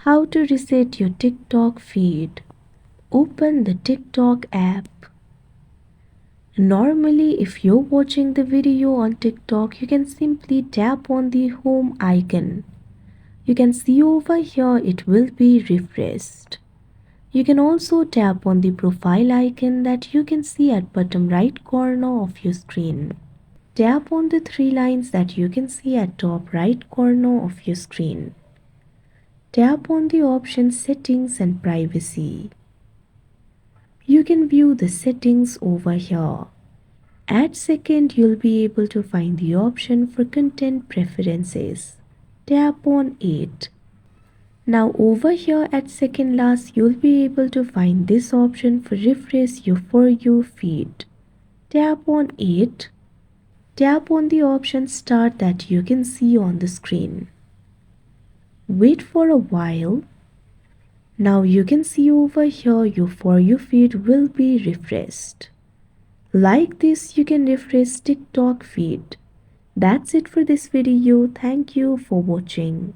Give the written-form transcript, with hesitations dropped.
How to reset your TikTok feed. Open the TikTok app. Normally, if you're watching the video on TikTok, you can simply tap on the home icon. You can see over here it will be refreshed. You can also tap on the profile icon that you can see at bottom right corner of your screen. Tap on the three lines that you can see at top right corner of your screen. Tap on the option Settings and Privacy. You can view the settings over here. At second, you'll be able to find the option for Content Preferences. Tap on it. Now over here at second last, you'll be able to find this option for Refresh Your For You feed. Tap on it. Tap on the option Start that you can see on the screen. Wait for a while. Now you can see over here your For You feed will be refreshed. Like this, you can refresh TikTok feed. That's it for this video. Thank you for watching.